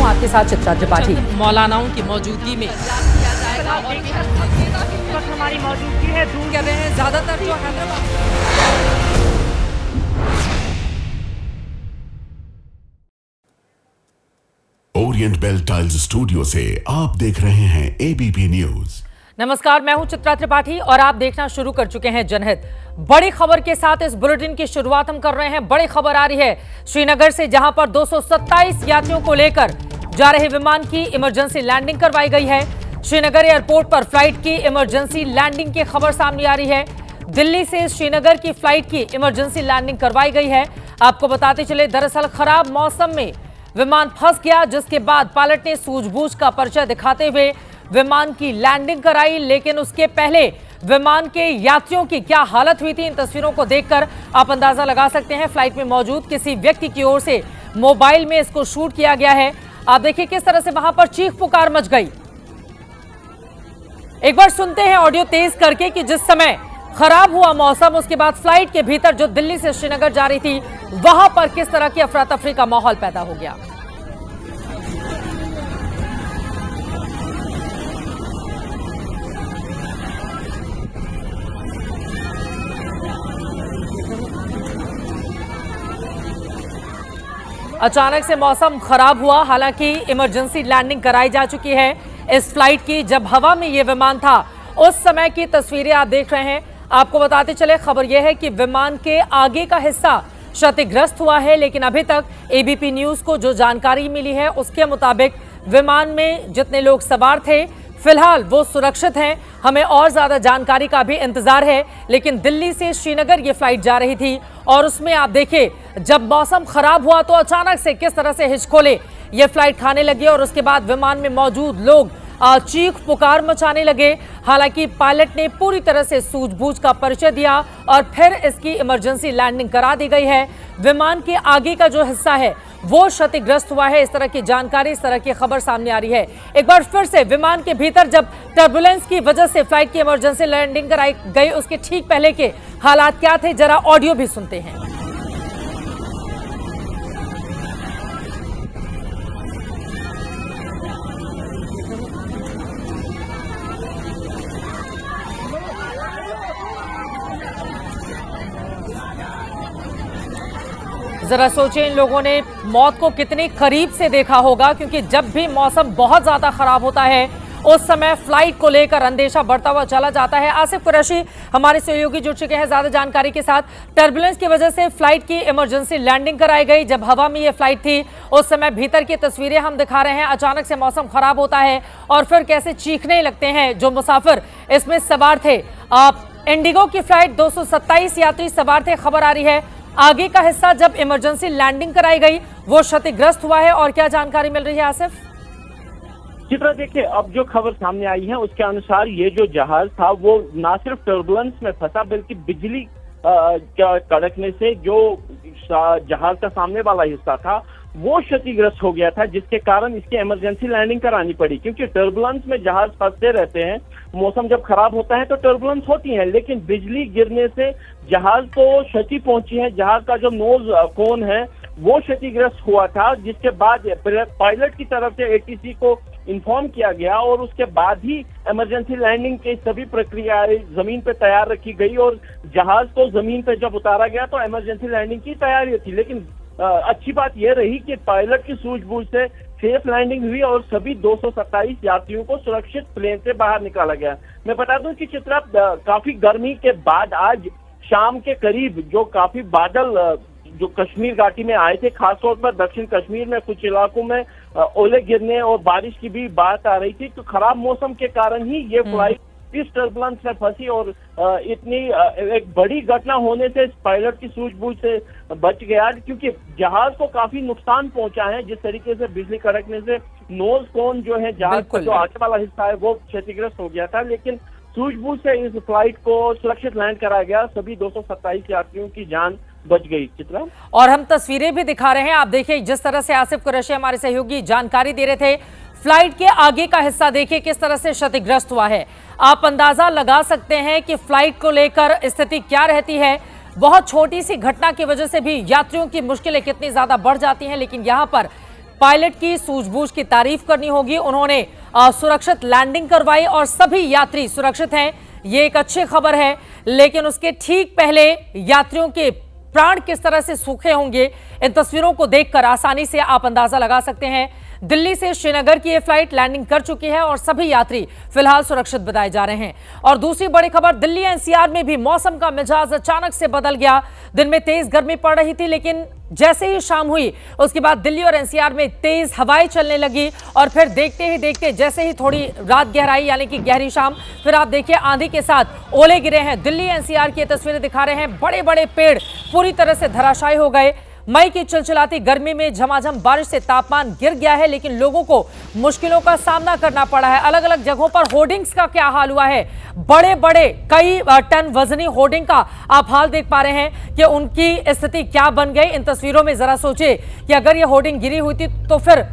आपके साथ चित्रा त्रिपाठी। मौलानाओं की मौजूदगी में किया जाएगा और हमारी मौजूदगी है दूर कर रहे हैं ज्यादातर जो Hyderabad. Orient Bell tiles studio से आप देख रहे हैं एबीपी न्यूज। नमस्कार, मैं हूं चित्रा त्रिपाठी और आप देखना शुरू कर चुके हैं जनहित। बड़ी खबर के साथ इस बुलेटिन की शुरुआत हम कर रहे हैं। बड़ी खबर आ रही है श्रीनगर से, जहां पर 227 यात्रियों को लेकर जा रहे विमान की इमरजेंसी लैंडिंग करवाई गई है। श्रीनगर एयरपोर्ट पर फ्लाइट की इमरजेंसी लैंडिंग की खबर सामने आ रही है। दिल्ली से श्रीनगर की फ्लाइट की इमरजेंसी लैंडिंग करवाई गई है। आपको बताते चले, दरअसल खराब मौसम में विमान फंस गया, जिसके बाद पायलट ने सूझबूझ का परिचय दिखाते हुए विमान की लैंडिंग कराई। लेकिन उसके पहले विमान के यात्रियों की क्या हालत हुई थी, इन तस्वीरों को देखकर आप अंदाजा लगा सकते हैं। फ्लाइट में मौजूद किसी व्यक्ति की ओर से मोबाइल में इसको शूट किया गया है। आप देखिए किस तरह से वहां पर चीख पुकार मच गई। एक बार सुनते हैं ऑडियो तेज करके कि जिस समय खराब हुआ मौसम, उसके बाद फ्लाइट के भीतर जो दिल्ली से श्रीनगर जा रही थी, वहां पर किस तरह की अफरा तफरी का माहौल पैदा हो गया। अचानक से मौसम खराब हुआ, हालांकि इमरजेंसी लैंडिंग कराई जा चुकी है इस फ्लाइट की। जब हवा में यह विमान था, उस समय की तस्वीरें आप देख रहे हैं। आपको बताते चले, खबर यह है कि विमान के आगे का हिस्सा क्षतिग्रस्त हुआ है, लेकिन अभी तक एबीपी न्यूज को जो जानकारी मिली है उसके मुताबिक विमान में जितने लोग सवार थे फिलहाल वो सुरक्षित हैं। हमें और ज्यादा जानकारी का भी इंतजार है, लेकिन दिल्ली से श्रीनगर ये फ्लाइट जा रही थी और उसमें आप देखिए जब मौसम खराब हुआ तो अचानक से किस तरह से हिचकोले ये फ्लाइट खाने लगी और उसके बाद विमान में मौजूद लोग चीख पुकार मचाने लगे। हालांकि पायलट ने पूरी तरह से सूझबूझ का परिचय दिया और फिर इसकी इमरजेंसी लैंडिंग करा दी गई है। विमान के आगे का जो हिस्सा है वो क्षतिग्रस्त हुआ है, इस तरह की जानकारी, इस तरह की खबर सामने आ रही है। एक बार फिर से विमान के भीतर जब टर्बुलेंस की वजह से फ्लाइट की इमरजेंसी लैंडिंग कराई गई, उसके ठीक पहले के हालात क्या थे, जरा ऑडियो भी सुनते हैं। जरा सोचें, इन लोगों ने मौत को कितनी करीब से देखा होगा, क्योंकि जब भी मौसम बहुत ज्यादा खराब होता है उस समय फ्लाइट को लेकर अंदेशा बढ़ता हुआ चला जाता है। आसिफ कुरैशी हमारे सहयोगी जुड़ चुके हैं ज्यादा जानकारी के साथ। टर्बुलेंस की वजह से फ्लाइट की इमरजेंसी लैंडिंग कराई गई। जब हवा में ये फ्लाइट थी उस समय भीतर की तस्वीरें हम दिखा रहे हैं। अचानक से मौसम खराब होता है और फिर कैसे चीखने लगते हैं जो मुसाफिर इसमें सवार थे। इंडिगो की फ्लाइट 227 यात्री सवार थे। खबर आ रही है आगे का हिस्सा जब इमरजेंसी लैंडिंग कराई गई वो क्षतिग्रस्त हुआ है, और क्या जानकारी मिल रही है आसिफ? चित्रा, देखिए अब जो खबर सामने आई है उसके अनुसार ये जो जहाज था वो ना सिर्फ टर्बुलेंस में फंसा, बल्कि बिजली कड़कने से जो जहाज का सामने वाला हिस्सा था वो क्षतिग्रस्त हो गया था, जिसके कारण इसकी इमरजेंसी लैंडिंग करानी पड़ी। क्योंकि टर्बुलेंस में जहाज फंसते रहते हैं, मौसम जब खराब होता है तो टर्बुलेंस होती है, लेकिन बिजली गिरने से जहाज को क्षति पहुंची है। जहाज का जो नोज कोन है वो क्षतिग्रस्त हुआ था, जिसके बाद पायलट की तरफ से एटीसी को इन्फॉर्म किया गया और उसके बाद ही इमरजेंसी लैंडिंग की सभी प्रक्रियाएं जमीन पे तैयार रखी गई और जहाज को जमीन पे जब उतारा गया तो इमरजेंसी लैंडिंग की तैयारी थी। लेकिन अच्छी बात यह रही कि पायलट की सूझबूझ से सेफ लैंडिंग हुई और सभी 227 यात्रियों को सुरक्षित प्लेन से बाहर निकाला गया। मैं बता दूं कि चित्रा, काफी गर्मी के बाद आज शाम के करीब जो काफी बादल जो कश्मीर घाटी में आए थे, खासतौर पर दक्षिण कश्मीर में कुछ इलाकों में ओले गिरने और बारिश की भी बात आ रही थी। तो खराब मौसम के कारण ही ये फ्लाइट इस टर्बुलेंस में फंसी और इतनी एक बड़ी घटना होने से पायलट की सूझबूझ से बच गया, क्योंकि जहाज को काफी नुकसान पहुंचा है। जिस तरीके से बिजली कड़कने से नोज कोन जो है जहाज का जो आगे वाला हिस्सा है वो क्षतिग्रस्त हो गया था, लेकिन सूझबूझ से इस फ्लाइट को सुरक्षित लैंड कराया गया। सभी 227 यात्रियों की जान बच गई। चित्रा, और हम तस्वीरें भी दिखा रहे हैं। आप देखिए जिस तरह से आसिफ कुरैशी हमारे सहयोगी जानकारी दे रहे थे, फ्लाइट के आगे का हिस्सा देखिए किस तरह से क्षतिग्रस्त हुआ है। आप अंदाजा लगा सकते हैं कि फ्लाइट को लेकर स्थिति क्या रहती है। बहुत छोटी सी घटना की वजह से भी यात्रियों की मुश्किलें कितनी ज्यादा बढ़ जाती हैं, लेकिन यहां पर पायलट की सूझबूझ की तारीफ करनी होगी। उन्होंने सुरक्षित लैंडिंग करवाई और सभी यात्री सुरक्षित हैं, ये एक अच्छी खबर है। लेकिन उसके ठीक पहले यात्रियों के प्राण किस तरह से सूखे होंगे, इन तस्वीरों को देखकर आसानी से आप अंदाजा लगा सकते हैं। दिल्ली से श्रीनगर की यह फ्लाइट लैंडिंग कर चुकी है और सभी यात्री फिलहाल सुरक्षित बताए जा रहे हैं। और दूसरी बड़ी खबर, दिल्ली एनसीआर में भी मौसम का मिजाज अचानक से बदल गया। दिन में तेज गर्मी पड़ रही थी, लेकिन जैसे ही शाम हुई उसके बाद दिल्ली और एनसीआर में तेज हवाएं चलने लगी और फिर देखते ही देखते जैसे ही थोड़ी रात गहराई यानी कि गहरी शाम, फिर आप देखिए आंधी के साथ ओले गिरे हैं। दिल्ली एनसीआर की तस्वीरें दिखा रहे हैं, बड़े बड़े पेड़ पूरी तरह से धराशायी हो गए। मई की चिलचिलाती गर्मी में झमाझम बारिश से तापमान गिर गया है, लेकिन लोगों को मुश्किलों का सामना करना पड़ा है। अलग अलग जगहों पर होर्डिंग्स का क्या हाल हुआ है, बड़े बड़े कई टन वजनी होर्डिंग का आप हाल देख पा रहे हैं कि उनकी स्थिति क्या बन गई। इन तस्वीरों में जरा सोचिए कि अगर ये होर्डिंग गिरी हुई थी तो फिर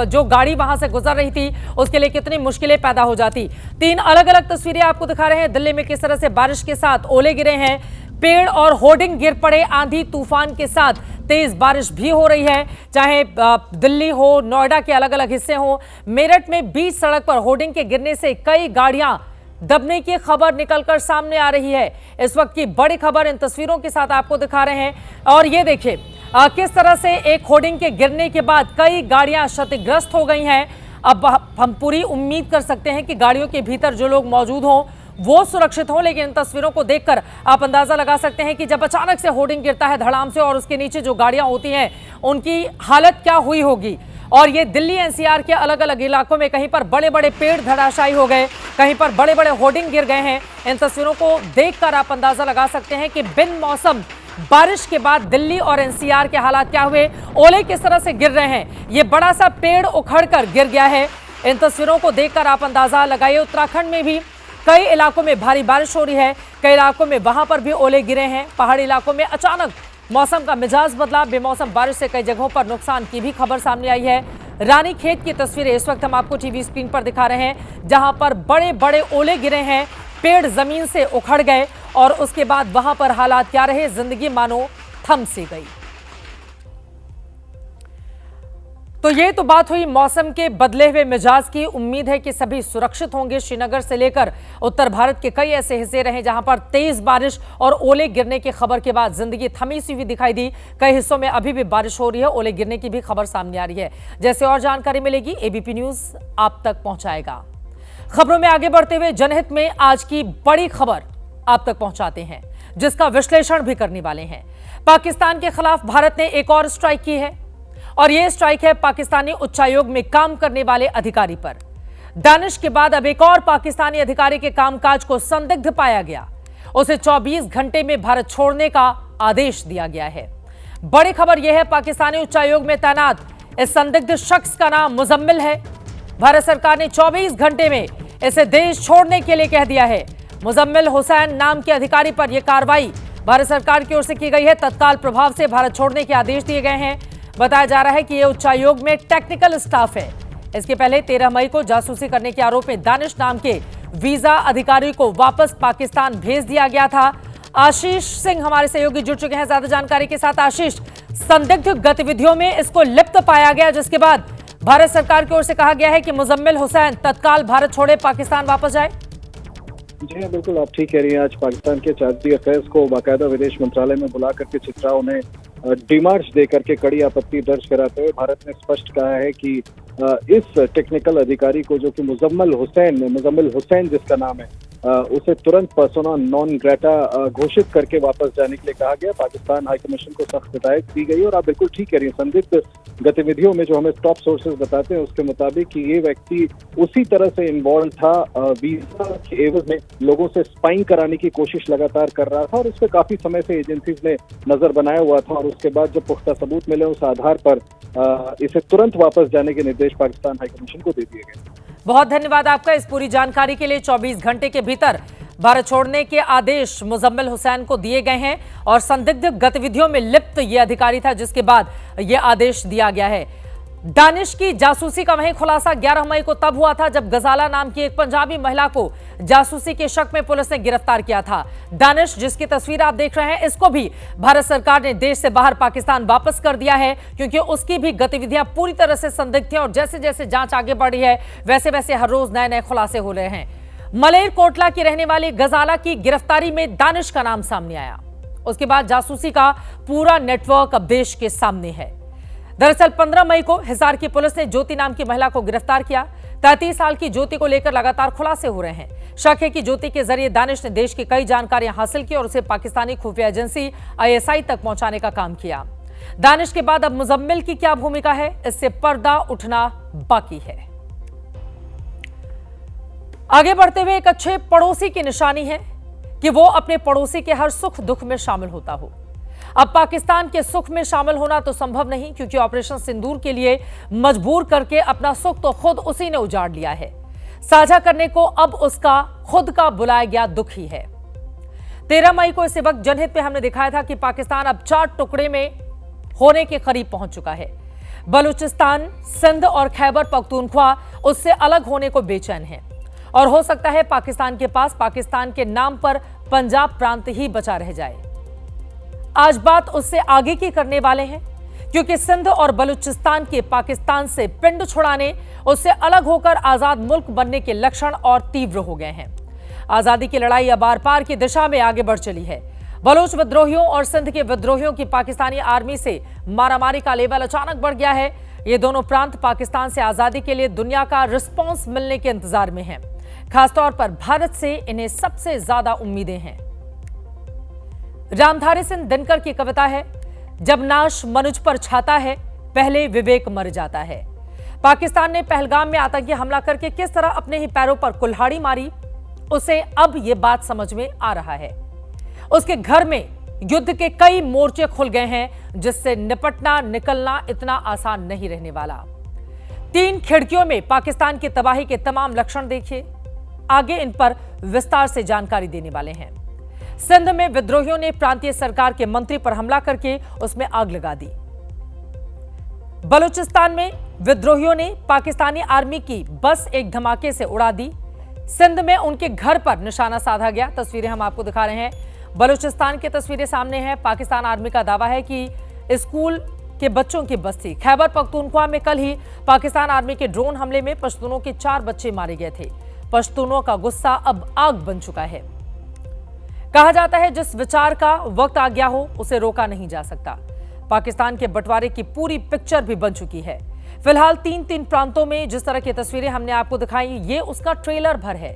जो गाड़ी वहां से गुजर रही थी उसके लिए कितनी मुश्किलें पैदा हो जाती। 3 अलग अलग तस्वीरें आपको दिखा रहे हैं, दिल्ली में किस तरह से बारिश के साथ ओले गिरे हैं, पेड़ और होर्डिंग गिर पड़े, आंधी तूफान के साथ तेज बारिश भी हो रही है। चाहे दिल्ली हो, नोएडा के अलग अलग हिस्से हो, मेरठ में बीच सड़क पर होर्डिंग के गिरने से कई गाड़ियां दबने की खबर निकलकर सामने आ रही है। इस वक्त की बड़ी खबर इन तस्वीरों के साथ आपको दिखा रहे हैं। और ये देखिए किस तरह से एक होर्डिंग के गिरने के बाद कई गाड़ियां क्षतिग्रस्त हो गई हैं। अब हम पूरी उम्मीद कर सकते हैं कि गाड़ियों के भीतर जो लोग मौजूद हों वो सुरक्षित हो, लेकिन इन तस्वीरों को देखकर आप अंदाजा लगा सकते हैं कि जब अचानक से होर्डिंग गिरता है धड़ाम से और उसके नीचे जो गाड़ियां होती हैं उनकी हालत क्या हुई होगी। और ये दिल्ली एनसीआर के अलग अलग इलाकों में कहीं पर बड़े बड़े पेड़ धराशायी हो गए, कहीं पर बड़े बड़े होर्डिंग गिर गए हैं। इन तस्वीरों को देखकर आप अंदाजा लगा सकते हैं कि बिन मौसम बारिश के बाद दिल्ली और एनसीआर के हालात क्या हुए, ओले किस तरह से गिर रहे हैं। ये बड़ा सा पेड़ उखड़कर गिर गया है। इन तस्वीरों को देखकर आप अंदाजा लगाइए। उत्तराखंड में भी कई इलाकों में भारी बारिश हो रही है, कई इलाकों में वहां पर भी ओले गिरे हैं। पहाड़ी इलाकों में अचानक मौसम का मिजाज बदला, बेमौसम बारिश से कई जगहों पर नुकसान की भी खबर सामने आई है। रानीखेत की तस्वीरें इस वक्त हम आपको टीवी स्क्रीन पर दिखा रहे हैं, जहां पर बड़े बड़े ओले गिरे हैं, पेड़ जमीन से उखड़ गए और उसके बाद वहां पर हालात क्या रहे, जिंदगी मानो थम सी गई। तो ये तो बात हुई मौसम के बदले हुए मिजाज की। उम्मीद है कि सभी सुरक्षित होंगे। श्रीनगर से लेकर उत्तर भारत के कई ऐसे हिस्से रहे जहां पर तेज बारिश और ओले गिरने की खबर के बाद जिंदगी थमी सी हुई दिखाई दी। कई हिस्सों में अभी भी बारिश हो रही है, ओले गिरने की भी खबर सामने आ रही है। जैसे और जानकारी मिलेगी एबीपी न्यूज आप तक पहुंचाएगा। खबरों में आगे बढ़ते हुए जनहित में आज की बड़ी खबर आप तक पहुंचाते हैं, जिसका विश्लेषण भी करने वाले हैं। पाकिस्तान के खिलाफ भारत ने एक और स्ट्राइक की है और यह स्ट्राइक है पाकिस्तानी उच्चायोग में काम करने वाले अधिकारी पर। दानिश के बाद अब एक और पाकिस्तानी अधिकारी के कामकाज को संदिग्ध पाया गया। उसे 24 घंटे में भारत छोड़ने का आदेश दिया गया है। बड़ी खबर यह है, पाकिस्तानी उच्चायोग में तैनात इस संदिग्ध शख्स का नाम मुजम्मिल है। भारत सरकार ने 24 घंटे में इसे देश छोड़ने के लिए कह दिया है। मुजम्मिल हुसैन नाम के अधिकारी पर यह कार्रवाई भारत सरकार की ओर से की गई है। तत्काल प्रभाव से भारत छोड़ने के आदेश दिए गए हैं। बताया जा रहा है कि यह उच्चायोग में टेक्निकल स्टाफ है। इसके पहले 13 मई को जासूसी करने के आरोप में दानिश नाम के वीजा अधिकारी को वापस पाकिस्तान भेज दिया गया था। आशीष सिंह हमारे सहयोगी जुड़ चुके हैं ज्यादा जानकारी के साथ। आशीष, संदिग्ध गतिविधियों में इसको लिप्त पाया गया, जिसके बाद भारत सरकार की ओर से कहा गया है कि मुजम्मिल हुसैन तत्काल भारत छोड़े, पाकिस्तान वापस जाए। जी हाँ, बिल्कुल आप ठीक कह रही हैं। आज पाकिस्तान के चार्जी अफेयर्स को बाकायदा विदेश मंत्रालय में बुला करके चित्राओं ने डिमार्च दे करके कड़ी आपत्ति दर्ज कराते हुए भारत ने स्पष्ट कहा है कि इस टेक्निकल अधिकारी को, जो कि मुजम्मिल हुसैन जिसका नाम है, उसे तुरंत पर्सोना नॉन ग्रेटा घोषित करके वापस जाने के लिए कहा गया। पाकिस्तान हाई कमीशन को सख्त हिदायत दी गई और आप बिल्कुल ठीक कह रही हैं, संदिग्ध गतिविधियों में जो हमें टॉप सोर्सेज बताते हैं उसके मुताबिक कि ये व्यक्ति उसी तरह से इन्वॉल्व था, वीजा के एवज में लोगों से स्पाइंग कराने की कोशिश लगातार कर रहा था और उस पर काफी समय से एजेंसीज ने नजर बनाया हुआ था। और उसके बाद जब पुख्ता सबूत मिले उस आधार पर इसे तुरंत वापस जाने के निर्देश पाकिस्तान हाई कमीशन को दे दिए गए। बहुत धन्यवाद आपका इस पूरी जानकारी के लिए। 24 घंटे के भीतर भारत छोड़ने के आदेश मुजम्मिल हुसैन को दिए गए हैं और संदिग्ध गतिविधियों में लिप्त ये अधिकारी था, जिसके बाद ये आदेश दिया गया है। दानिश की जासूसी का वहीं खुलासा 11 मई को तब हुआ था जब गजाला नाम की एक पंजाबी महिला को जासूसी के शक में पुलिस ने गिरफ्तार किया था। दानिश, जिसकी तस्वीर आप देख रहे हैं, इसको भी भारत सरकार ने देश से बाहर पाकिस्तान वापस कर दिया है क्योंकि उसकी भी गतिविधियां पूरी तरह से संदिग्ध थी और जैसे जैसे जांच आगे बढ़ी है वैसे वैसे हर रोज नए नए खुलासे हो रहे हैं। मलेरकोटला की रहने वाली गजाला की गिरफ्तारी में दानिश का नाम सामने आया। उसके बाद जासूसी का पूरा नेटवर्क अब देश के सामने है। दरअसल 15 मई को हिसार की पुलिस ने ज्योति नाम की महिला को गिरफ्तार किया। 33 साल की ज्योति को लेकर लगातार खुलासे हो रहे हैं। शक है कि ज्योति के जरिए दानिश ने देश की कई जानकारियां हासिल की और उसे पाकिस्तानी खुफिया एजेंसी ISI तक पहुंचाने का काम किया। दानिश के बाद अब मुजम्मिल की क्या भूमिका है, इससे पर्दा उठना बाकी है। आगे बढ़ते हुए एक अच्छे पड़ोसी की निशानी है कि वो अपने पड़ोसी के हर सुख दुख में शामिल होता हो। अब पाकिस्तान के सुख में शामिल होना तो संभव नहीं क्योंकि ऑपरेशन सिंदूर के लिए मजबूर करके अपना सुख तो खुद उसी ने उजाड़ लिया है। साझा करने को अब उसका खुद का बुलाया गया दुख ही है। 13 मई को इसी वक्त जनहित में हमने दिखाया था कि पाकिस्तान अब 4 टुकड़े में होने के करीब पहुंच चुका है। बलूचिस्तान, सिंध और खैबर पख्तूनख्वा उससे अलग होने को बेचैन है और हो सकता है पाकिस्तान के पास पाकिस्तान के नाम पर पंजाब प्रांत ही बचा रह जाए। आज बात उससे आगे की करने वाले हैं क्योंकि सिंध और बलूचिस्तान के पाकिस्तान से पिंड छुड़ाने, उससे अलग होकर आजाद मुल्क बनने के लक्षण और तीव्र हो गए हैं। आजादी की लड़ाई अब आर पार की दिशा में आगे बढ़ चली है। बलूच विद्रोहियों और सिंध के विद्रोहियों की पाकिस्तानी आर्मी से मारामारी का लेवल अचानक बढ़ गया है। ये दोनों प्रांत पाकिस्तान से आजादी के लिए दुनिया का रिस्पॉन्स मिलने के इंतजार में हैं। खासतौर पर भारत से इन्हें सबसे ज्यादा उम्मीदें हैं। रामधारी सिंह दिनकर की कविता है, जब नाश मनुज पर छाता है पहले विवेक मर जाता है। पाकिस्तान ने पहलगाम में आतंकी हमला करके किस तरह अपने ही पैरों पर कुल्हाड़ी मारी, उसे अब यह बात समझ में आ रहा है। उसके घर में युद्ध के कई मोर्चे खुल गए हैं जिससे निकलना इतना आसान नहीं रहने वाला। 3 खिड़कियों में पाकिस्तान की तबाही के तमाम लक्षण देखिए। आगे इन पर विस्तार से जानकारी देने वाले हैं। सिंध में विद्रोहियों ने प्रांतीय सरकार के मंत्री पर हमला करके उसमें आग लगा दी। बलूचिस्तान में विद्रोहियों ने पाकिस्तानी आर्मी की बस एक धमाके से उड़ा दी। सिंध में उनके घर पर निशाना साधा गया। तस्वीरें हम आपको दिखा रहे हैं। बलूचिस्तान की तस्वीरें सामने हैं। पाकिस्तान आर्मी का दावा है कि स्कूल के बच्चों की बस थी। खैबर पख्तूनख्वा में कल ही पाकिस्तान आर्मी के ड्रोन हमले में पश्तूनों के 4 बच्चे मारे गए थे। पश्तूनों का गुस्सा अब आग बन चुका है। कहा जाता है जिस विचार का वक्त आ गया हो उसे रोका नहीं जा सकता। पाकिस्तान के बंटवारे की पूरी पिक्चर भी बन चुकी है। फिलहाल 3 प्रांतों में जिस तरह की तस्वीरें हमने आपको दिखाई, ये उसका ट्रेलर भर है।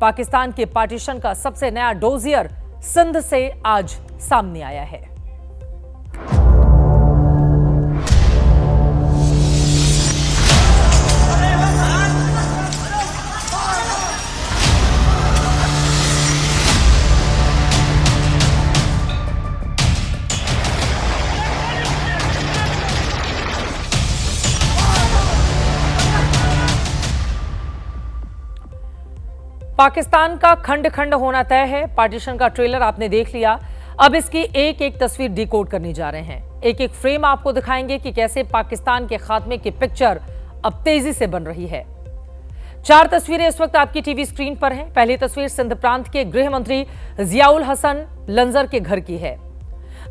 पाकिस्तान के पार्टीशन का सबसे नया डोजियर सिंध से आज सामने आया है। पाकिस्तान का खंड खंड होना तय है। पार्टीशन का ट्रेलर आपने देख लिया। अब इसकी एक एक तस्वीर डिकोड करने जा रहे हैं। एक एक फ्रेम आपको दिखाएंगे कि कैसे पाकिस्तान के खात्मे की पिक्चर अब तेजी से बन रही है। 4 तस्वीरें इस वक्त आपकी टीवी स्क्रीन पर हैं। पहली तस्वीर सिंध प्रांत के गृह मंत्री जियाउल हसन लंजर के घर की है।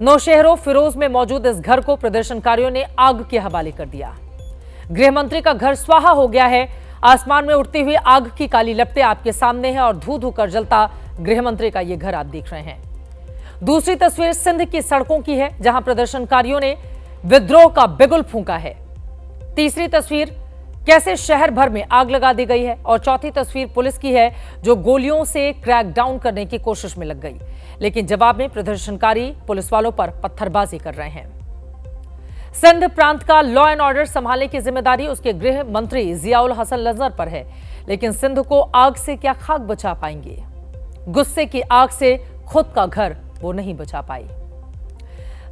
नौशहरों फिरोज में मौजूद इस घर को प्रदर्शनकारियों ने आग के हवाले कर दिया। गृह मंत्री का घर स्वाहा हो गया है। आसमान में उड़ती हुई आग की काली लपटें आपके सामने हैं और धू धू कर जलता गृह मंत्री का यह घर आप देख रहे हैं। दूसरी तस्वीर सिंध की सड़कों की है जहां प्रदर्शनकारियों ने विद्रोह का बिगुल फूंका है। तीसरी तस्वीर कैसे शहर भर में आग लगा दी गई है और चौथी तस्वीर पुलिस की है जो गोलियों से क्रैकडाउन करने की कोशिश में लग गई, लेकिन जवाब में प्रदर्शनकारी पुलिस वालों पर पत्थरबाजी कर रहे हैं। सिंध प्रांत का लॉ एंड ऑर्डर संभालने की जिम्मेदारी उसके गृह मंत्री जियाउल हसन लंजर पर है, लेकिन सिंध को आग से क्या खाक बचा पाएंगे? गुस्से की आग से खुद का घर वो नहीं बचा पाए।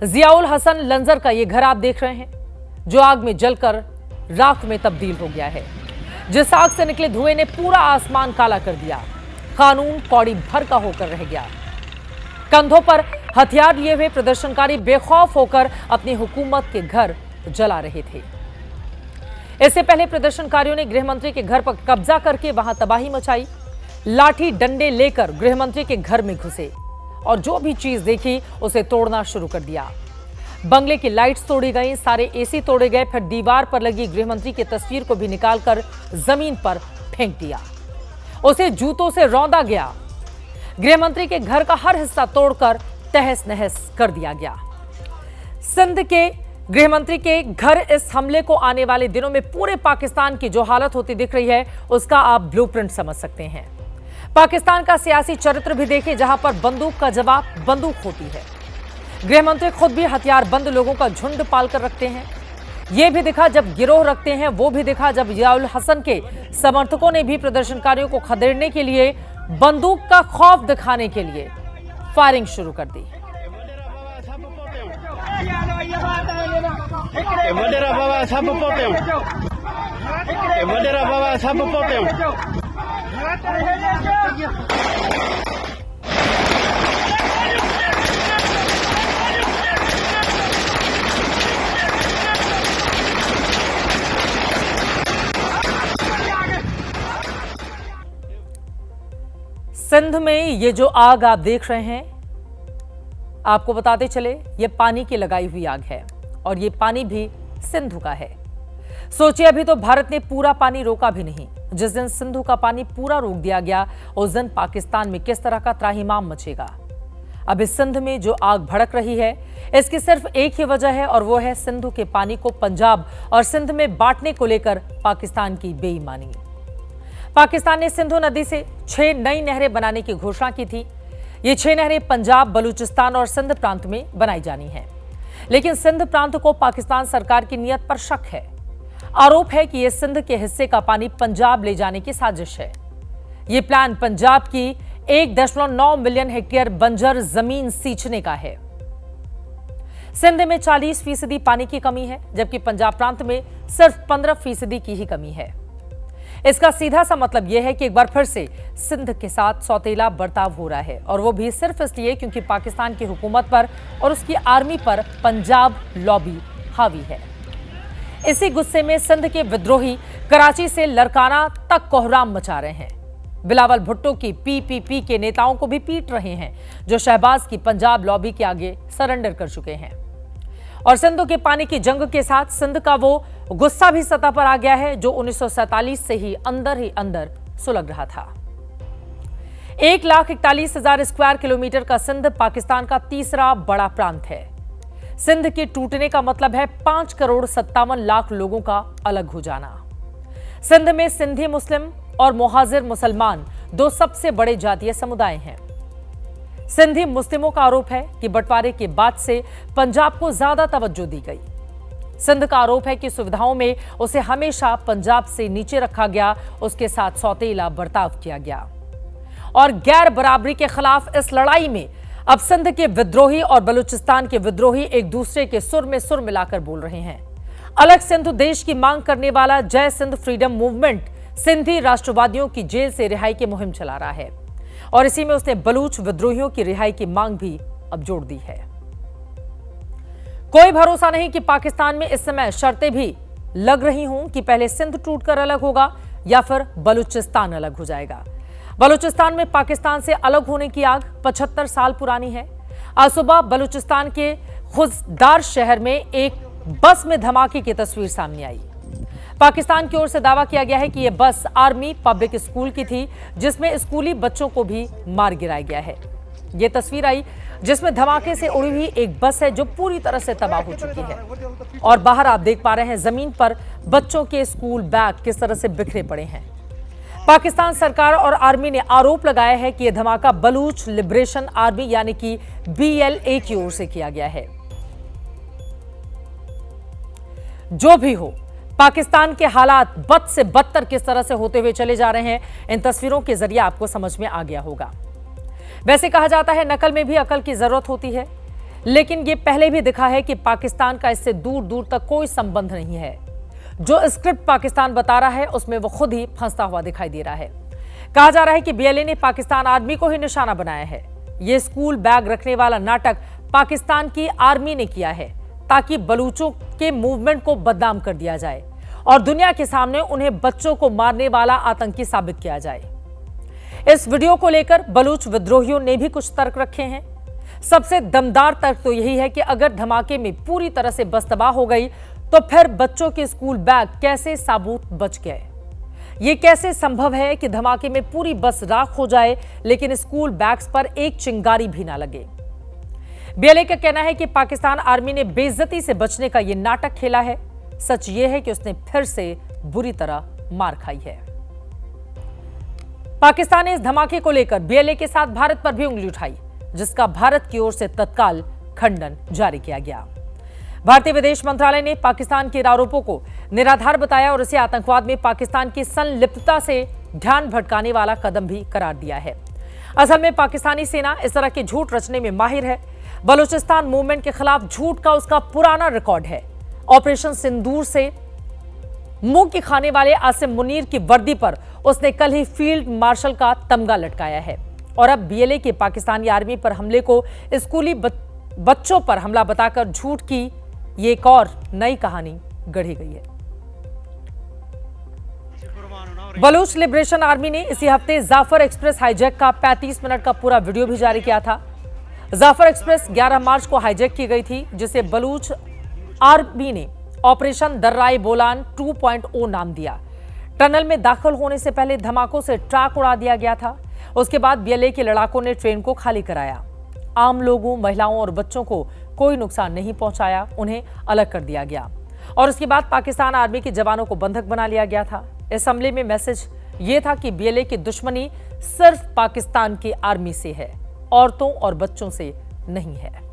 जियाउल हसन लंजर का ये घर आप देख रहे हैं जो आग में जलकर राख में तब्दील हो गया है। जिस आग से निकले धुएं ने पूरा आसमान काला कर दिया। कानून कौड़ी भर का होकर रह गया। कंधों पर हथियार लिए हुए प्रदर्शनकारी बेखौफ होकर अपनी हुकूमत के घर जला रहे थे। इससे पहले प्रदर्शनकारियों ने गृहमंत्री के घर पर कब्जा करके वहां तबाही मचाई। लाठी डंडे लेकर गृहमंत्री के घर में घुसे और जो भी चीज देखी उसे तोड़ना शुरू कर दिया। बंगले की लाइट्स तोड़ी गई, सारे एसी तोड़े गए, फिर दीवार पर लगी गृहमंत्री की तस्वीर को भी निकालकर जमीन पर फेंक दिया। उसे जूतों से रौंदा गया। गृहमंत्री के घर का हर हिस्सा तोड़कर तहस नहस कर दिया गया। सिंध के गृहमंत्री के घर इस हमले को आने वाले दिनों में पूरे पाकिस्तान की जो हालत होती दिख रही है उसका आप ब्लूप्रिंट समझ सकते हैं। पाकिस्तान का सियासी चरित्र भी देखिए, जहां पर बंदूक का जवाब बंदूक होती है। गृहमंत्री खुद भी हथियारबंद लोगों का झुंड पालकर रखते हैं। यह भी दिखा जब गिरोह रखते हैं, वो भी दिखा जब जियाउल हसन के समर्थकों ने भी प्रदर्शनकारियों को खदेड़ने के लिए, बंदूक का खौफ दिखाने के लिए फायरिंग शुरू कर दी। सिंध में ये जो आग आप देख रहे हैं, आपको बताते चले ये पानी की लगाई हुई आग है और ये पानी भी सिंधु का है। सोचिए, अभी तो भारत ने पूरा पानी रोका भी नहीं। जिस दिन सिंधु का पानी पूरा रोक दिया गया उस दिन पाकिस्तान में किस तरह का त्राहिमाम मचेगा। अब इस सिंध में जो आग भड़क रही है इसकी सिर्फ एक ही वजह है और वो है सिंधु के पानी को पंजाब और सिंध में बांटने को लेकर पाकिस्तान की बेईमानी। पाकिस्तान ने सिंधु नदी से 6 नई नहरें बनाने की घोषणा की थी। ये 6 नहरें पंजाब, बलूचिस्तान और सिंध प्रांत में बनाई जानी हैं। लेकिन सिंध प्रांत को पाकिस्तान सरकार की नीयत पर शक है। आरोप है कि यह सिंध के हिस्से का पानी पंजाब ले जाने की साजिश है। यह प्लान पंजाब की 1.9 मिलियन हेक्टेयर बंजर जमीन सींचने का है। सिंध में 40% पानी की कमी है, जबकि पंजाब प्रांत में सिर्फ 15% की ही कमी है। इसका सीधा सा मतलब यह है कि एक बार फिर से सिंध के साथ सौतेला बर्ताव हो रहा है और वो भी सिर्फ इसलिए क्योंकि पाकिस्तान की हुकूमत पर और उसकी आर्मी पर पंजाब लॉबी हावी है। इसी गुस्से में सिंध के विद्रोही कराची से लरकाना तक कोहराम मचा रहे हैं। बिलावल भुट्टो की पीपीपी के नेताओं को भी पीट रहे हैं, जो शहबाज की पंजाब लॉबी के आगे सरेंडर कर चुके हैं। और सिंधु के पानी की जंग के साथ सिंध का वो गुस्सा भी सतह पर आ गया है जो 1947 से ही अंदर सुलग रहा था। 1,41,000 स्क्वायर किलोमीटर का सिंध पाकिस्तान का तीसरा बड़ा प्रांत है। सिंध के टूटने का मतलब है 5,57,00,000 लोगों का अलग हो जाना। सिंध में सिंधी मुस्लिम और मुहाजिर मुसलमान दो सबसे बड़े जातीय समुदाय हैं। सिंधी मुस्लिमों का आरोप है कि बंटवारे के बाद से पंजाब को ज्यादा तवज्जो दी गई। सिंध का आरोप है कि सुविधाओं में उसे हमेशा पंजाब से नीचे रखा गया, उसके साथ सौतेला बर्ताव किया गया। और गैर बराबरी के खिलाफ इस लड़ाई में अब सिंध के विद्रोही और बलूचिस्तान के विद्रोही एक दूसरे के सुर में सुर मिलाकर बोल रहे हैं। अलग सिंधु देश की मांग करने वाला जय सिंध फ्रीडम मूवमेंट सिंधी राष्ट्रवादियों की जेल से रिहाई की मुहिम चला रहा है और इसी में उसने बलूच विद्रोहियों की रिहाई की मांग भी अब जोड़ दी है। कोई भरोसा नहीं कि पाकिस्तान में इस समय शर्तें भी लग रही हों कि पहले सिंध टूटकर अलग होगा या फिर बलूचिस्तान अलग हो जाएगा। बलूचिस्तान में पाकिस्तान से अलग होने की आग 75 साल पुरानी है। आज सुबह बलूचिस्तान के खुजदार शहर में एक बस में धमाके की तस्वीर सामने आई। पाकिस्तान की ओर से दावा किया गया है कि यह बस आर्मी पब्लिक स्कूल की थी, जिसमें स्कूली बच्चों को भी मार गिराया गया है। यह तस्वीर आई जिसमें धमाके से उड़ी हुई एक बस है जो पूरी तरह से तबाह हो चुकी है और बाहर आप देख पा रहे हैं जमीन पर बच्चों के स्कूल बैग किस तरह से बिखरे पड़े हैं। पाकिस्तान सरकार और आर्मी ने आरोप लगाया है कि यह धमाका बलूच लिबरेशन आर्मी यानी कि BLA की ओर से किया गया है। जो भी हो, पाकिस्तान के हालात बद से बदतर किस तरह से होते हुए चले जा रहे हैं, इन तस्वीरों के जरिए आपको समझ में आ गया होगा। वैसे कहा जाता है नकल में भी अकल की जरूरत होती है, लेकिन यह पहले भी दिखा है कि पाकिस्तान का इससे दूर दूर तक कोई संबंध नहीं है। जो स्क्रिप्ट पाकिस्तान बता रहा है उसमें वो खुद ही फंसता हुआ दिखाई दे रहा है। कहा जा रहा है कि BLA ने पाकिस्तान आर्मी को ही निशाना बनाया है। यह स्कूल बैग रखने वाला नाटक पाकिस्तान की आर्मी ने किया है ताकि बलूचों के मूवमेंट को बदनाम कर दिया जाए और दुनिया के सामने उन्हें बच्चों को मारने वाला आतंकी साबित किया जाए। इस वीडियो को लेकर बलूच विद्रोहियों ने भी कुछ तर्क रखे हैं। सबसे दमदार तर्क तो यही है कि अगर धमाके में पूरी तरह से बस तबाह हो गई तो फिर बच्चों के स्कूल बैग कैसे साबुत बच गए? ये कैसे संभव है कि धमाके में पूरी बस राख हो जाए लेकिन स्कूल बैग्स पर एक चिंगारी भी ना लगे? बीएलए का कहना है कि पाकिस्तान आर्मी ने बेइज्जती से बचने का ये नाटक खेला है। सच ये है कि उसने फिर से बुरी तरह मार खाई है। पाकिस्तान ने इस धमाके को लेकर बीएलए के साथ भारत पर भी उंगली उठाई, जिसका भारत की ओर से तत्काल खंडन जारी किया गया। भारतीय विदेश मंत्रालय ने पाकिस्तान के आरोपों को निराधार बताया और इसे आतंकवाद में पाकिस्तान की संलिप्तता से ध्यान भटकाने वाला कदम भी करार दिया है। असल में पाकिस्तानी सेना इस तरह के झूठ रचने में माहिर है। बलूचिस्तान मूवमेंट के खिलाफ झूठ का उसका पुराना रिकॉर्ड है। ऑपरेशन सिंदूर से मुंह की खाने वाले आसिम मुनीर की वर्दी पर उसने कल ही फील्ड मार्शल का तमगा लटकाया है और अब बीएलए के पाकिस्तानी आर्मी पर हमले को स्कूली बच्चों पर हमला बताकर झूठ की ये एक और नई कहानी गढ़ी गई है। बलूच लिबरेशन आर्मी ने इसी हफ्ते जाफर एक्सप्रेस हाईजैक का 35 मिनट का पूरा वीडियो भी जारी किया था। जाफर एक्सप्रेस 11 मार्च को हाईजैक की गई थी, जिसे बलूच आर्मी ने ऑपरेशन दर्राए बोलान 2.0 नाम दिया। टनल में दाखिल होने से पहले धमाकों से ट्रक उड़ा दिया गया था। उसके बाद बीएलए के लड़ाकों ने ट्रेन को खाली कराया। आम लोगों, महिलाओं और बच्चों को कोई नुकसान नहीं पहुंचाया, उन्हें अलग कर दिया गया और उसके बाद पाकिस्तान आर्मी के जवानों को बंधक बना लिया गया था। इस हमले में मैसेज ये था कि बीएलए की दुश्मनी सिर्फ पाकिस्तान की आर्मी से है, औरतों और बच्चों से नहीं है।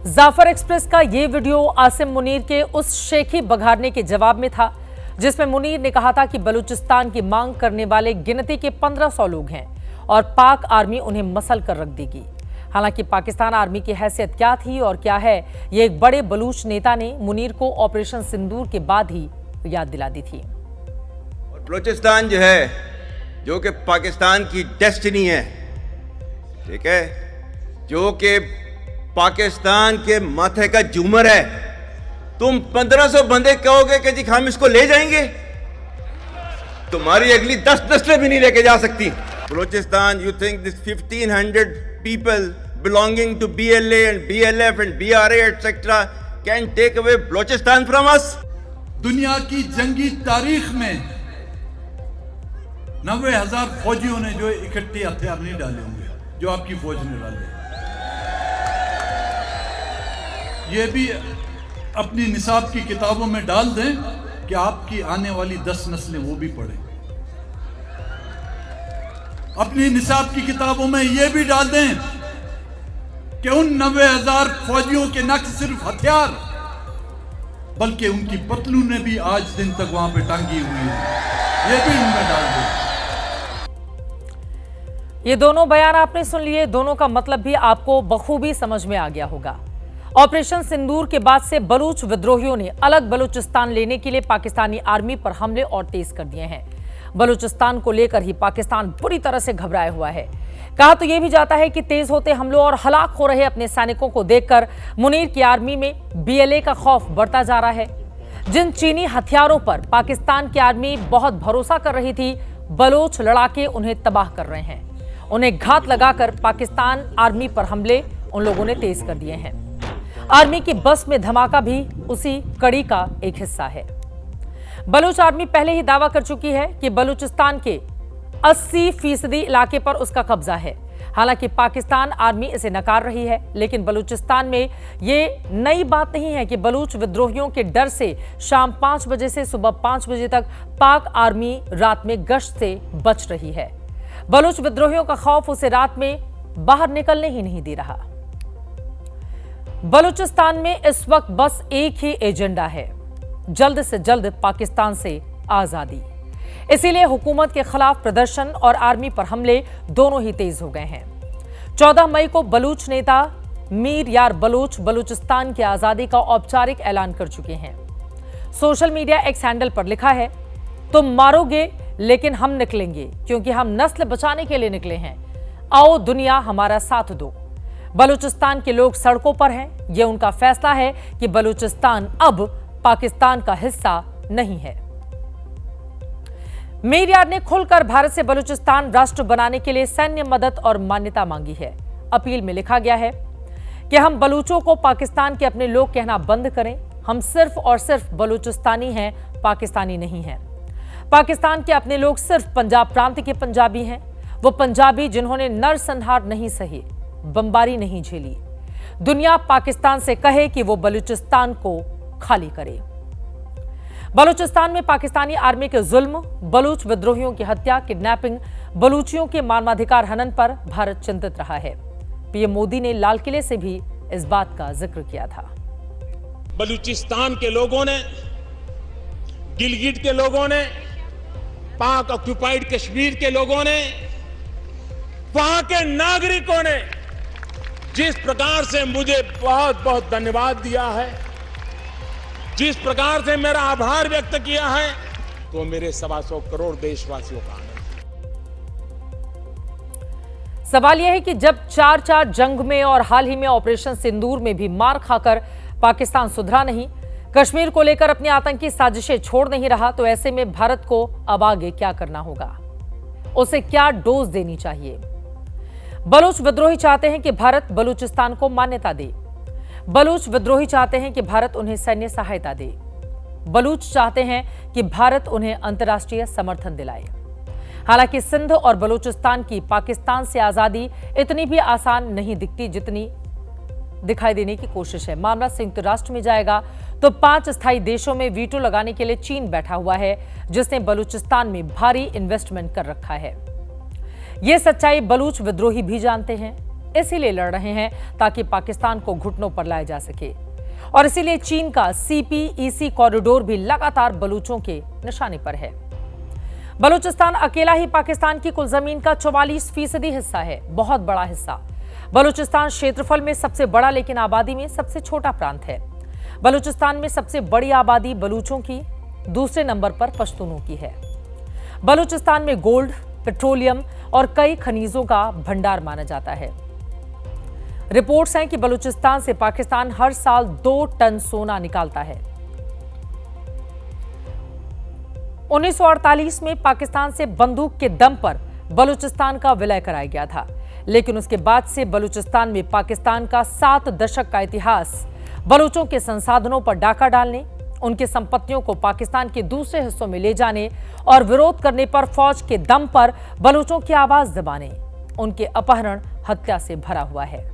जाफर एक्सप्रेस का ये वीडियो आसिम मुनीर के उस शेखी बघारने के जवाब में था, जिसमें मुनीर ने कहा था कि बलूचिस्तान की मांग करने वाले गिनती के 1500 लोग हैं और पाक आर्मी उन्हें मसल कर रख देगी। हालांकि पाकिस्तान आर्मी की हैसियत क्या थी और क्या है, ये एक बड़े बलूच नेता ने मुनीर को ऑपरेशन सिंदूर के बाद ही याद दिला दी थी। और बलूचिस्तान जो है, जो कि पाकिस्तान की डेस्टिनी है, ठीक है, जो कि पाकिस्तान के माथे का झूमर है, तुम 1500 बंदे कहोगे कि जी हम इसको ले जाएंगे, तुम्हारी अगली 10 नस्लें भी नहीं लेके जा सकती। Balochistan, you think this 1500 people belonging to BLA and BLF and BRA etc. can take away Balochistan from us? दुनिया की जंगी तारीख में 90,000 फौजियों ने जो इकट्ठे हथियार नहीं डाले होंगे जो आपकी फौज ने डाले। ये भी अपनी निसाब की किताबों में डाल दें कि आपकी आने वाली 10 नस्लें वो भी पढ़ें। अपनी निसाब की किताबों में ये भी डाल दें कि उन 90,000 फौजियों के न सिर्फ हथियार बल्कि उनकी पतलूनें भी आज दिन तक वहां पे टांगी हुई है, ये भी उनमें डाल दें। ये दोनों बयान आपने सुन लिए, दोनों का मतलब भी आपको बखूबी समझ में आ गया होगा। ऑपरेशन सिंदूर के बाद से बलूच विद्रोहियों ने अलग बलूचिस्तान लेने के लिए पाकिस्तानी आर्मी पर हमले और तेज कर दिए हैं। बलूचिस्तान को लेकर ही पाकिस्तान बुरी तरह से घबराया हुआ है। कहा तो यह भी जाता है कि तेज होते हमलों और हलाक हो रहे अपने सैनिकों को देखकर मुनीर की आर्मी में बीएलए का खौफ बढ़ता जा रहा है। जिन चीनी हथियारों पर पाकिस्तान की आर्मी बहुत भरोसा कर रही थी, बलोच लड़ाके उन्हें तबाह कर रहे हैं। उन्हें घात लगाकर पाकिस्तान आर्मी पर हमले उन लोगों ने तेज कर दिए हैं। आर्मी की बस में धमाका भी उसी कड़ी का एक हिस्सा है। बलूच आर्मी पहले ही दावा कर चुकी है कि बलूचिस्तान के 80% इलाके पर उसका कब्जा है। हालांकि पाकिस्तान आर्मी इसे नकार रही है, लेकिन बलूचिस्तान में ये नई बात नहीं है कि बलूच विद्रोहियों के डर से शाम 5 बजे से सुबह 5 बजे तक पाक आर्मी रात में गश्त से बच रही है। बलूच विद्रोहियों का खौफ उसे रात में बाहर निकलने ही नहीं दे रहा। बलूचिस्तान में इस वक्त बस एक ही एजेंडा है, जल्द से जल्द पाकिस्तान से आजादी। इसीलिए हुकूमत के खिलाफ प्रदर्शन और आर्मी पर हमले दोनों ही तेज हो गए हैं। 14 मई को बलूच नेता मीर यार बलूच बलूचिस्तान की आजादी का औपचारिक ऐलान कर चुके हैं। सोशल मीडिया एक्स हैंडल पर लिखा है, तुम मारोगे लेकिन हम निकलेंगे, क्योंकि हम नस्ल बचाने के लिए निकले हैं। आओ दुनिया हमारा साथ दो। बलूचिस्तान के लोग सड़कों पर हैं। यह उनका फैसला है कि बलूचिस्तान अब पाकिस्तान का हिस्सा नहीं है। मीर यार ने खुलकर भारत से बलूचिस्तान राष्ट्र बनाने के लिए सैन्य मदद और मान्यता मांगी है। अपील में लिखा गया है कि हम बलूचों को पाकिस्तान के अपने लोग कहना बंद करें। हम सिर्फ और सिर्फ बलूचिस्तानी हैं, पाकिस्तानी नहीं हैं। पाकिस्तान के अपने लोग सिर्फ पंजाब प्रांत के पंजाबी हैं, वो पंजाबी जिन्होंने नरसंहार नहीं सही, बमबारी नहीं झेली। दुनिया पाकिस्तान से कहे कि वो बलूचिस्तान को खाली करे। बलूचिस्तान में पाकिस्तानी आर्मी के जुल्म, बलूच विद्रोहियों की हत्या, किडनैपिंग, बलूचियों के मानवाधिकार हनन पर भारत चिंतित रहा है। पीएम मोदी ने लाल किले से भी इस बात का जिक्र किया था। बलूचिस्तान के लोगों ने, गिलगिट के लोगों ने, पाक ऑक्युपाइड कश्मीर के लोगों ने, वहां के नागरिकों ने जिस प्रकार से मुझे बहुत बहुत धन्यवाद दिया है, जिस प्रकार से मेरा आभार व्यक्त किया है, तो मेरे 125 करोड़ देशवासियों का आनंद। सवाल यह है कि जब 4-4 जंग में और हाल ही में ऑपरेशन सिंदूर में भी मार खाकर पाकिस्तान सुधरा नहीं, कश्मीर को लेकर अपनी आतंकी साजिशें छोड़ नहीं रहा, तो ऐसे में भारत को अब आगे क्या करना होगा? उसे क्या डोज देनी चाहिए? बलूच विद्रोही चाहते हैं कि भारत बलूचिस्तान को मान्यता दे। बलूच विद्रोही चाहते हैं कि भारत उन्हें सैन्य सहायता दे। बलूच चाहते हैं कि भारत उन्हें अंतर्राष्ट्रीय समर्थन दिलाए। हालांकि सिंध और बलूचिस्तान की पाकिस्तान से आजादी इतनी भी आसान नहीं दिखती जितनी दिखाई देने की कोशिश है। मामला संयुक्त राष्ट्र में जाएगा तो 5 स्थायी देशों में वीटो लगाने के लिए चीन बैठा हुआ है, जिसने बलूचिस्तान में भारी इन्वेस्टमेंट कर रखा है। यह सच्चाई बलूच विद्रोही भी जानते हैं, इसीलिए लड़ रहे हैं ताकि पाकिस्तान को घुटनों पर लाया जा सके। और इसीलिए चीन का CPEC कॉरिडोर भी लगातार बलूचों के निशाने पर है। बलूचिस्तान अकेला ही पाकिस्तान की कुल जमीन का 44% हिस्सा है, बहुत बड़ा हिस्सा। बलूचिस्तान क्षेत्रफल में सबसे बड़ा लेकिन आबादी में सबसे छोटा प्रांत है। बलूचिस्तान में सबसे बड़ी आबादी बलूचों की, दूसरे नंबर पर पश्तूनों की है। बलूचिस्तान में गोल्ड, पेट्रोलियम और कई खनिजों का भंडार माना जाता है। रिपोर्ट्स हैं कि बलूचिस्तान से पाकिस्तान हर साल 2 टन सोना निकालता है। 1948 में पाकिस्तान से बंदूक के दम पर बलूचिस्तान का विलय कराया गया था, लेकिन उसके बाद से बलूचिस्तान में पाकिस्तान का 7 दशक का इतिहास बलूचों के संसाधनों पर डाका डालने, उनकी संपत्तियों को पाकिस्तान के दूसरे हिस्सों में ले जाने और विरोध करने पर फौज के दम पर बलूचों की आवाज दबाने, उनके अपहरण, हत्या से भरा हुआ है।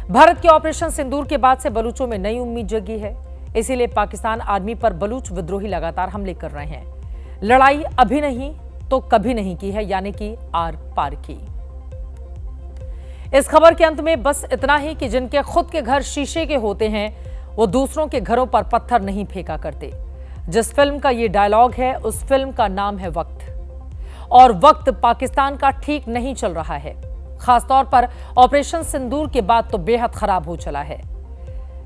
भारत के ऑपरेशन सिंदूर के बाद से बलूचों में नई उम्मीद जगी है, इसीलिए पाकिस्तान आर्मी पर बलूच विद्रोही लगातार हमले कर रहे हैं। लड़ाई अभी नहीं तो कभी नहीं की है, यानी कि आर पार की। इस खबर के अंत में बस इतना ही कि जिनके खुद के घर शीशे के होते हैं वो दूसरों के घरों पर पत्थर नहीं फेंका करते। जिस फिल्म का ये डायलॉग है उस फिल्म का नाम है वक्त, और वक्त पाकिस्तान का ठीक नहीं चल रहा है। खासतौर पर ऑपरेशन सिंदूर के बाद तो बेहद खराब हो चला है।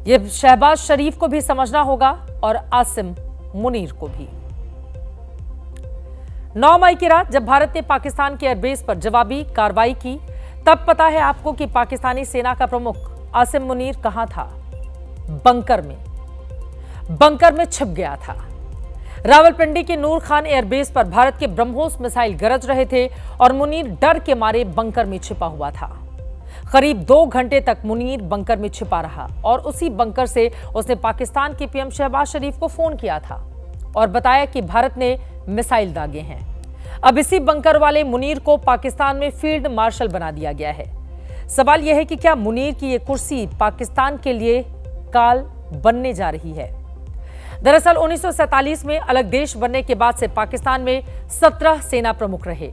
यह शहबाज शरीफ को भी समझना होगा और आसिम मुनीर को भी। 9 मई की रात जब भारत ने पाकिस्तान के एयरबेस पर जवाबी कार्रवाई की, तब पता है आपको कि पाकिस्तानी सेना का प्रमुख आसिम मुनीर कहां था? बंकर में छिप गया था। रावलपिंडी के नूर खान एयरबेस पर भारत के ब्रह्मोस मिसाइल गरज रहे थे और मुनीर डर के मारे बंकर में छिपा हुआ था। करीब 2 घंटे तक मुनीर बंकर में छिपा रहा और उसी बंकर से उसने पाकिस्तान के पीएम शहबाज शरीफ को फोन किया था और बताया कि भारत ने मिसाइल दागे हैं। अब इसी बंकर वाले मुनीर को पाकिस्तान में फील्ड मार्शल बना दिया गया है। सवाल यह है कि क्या मुनीर की ये कुर्सी पाकिस्तान के लिए काल बनने जा रही है? दरअसल 1947 में अलग देश बनने के बाद से पाकिस्तान में 17 सेना प्रमुख रहे।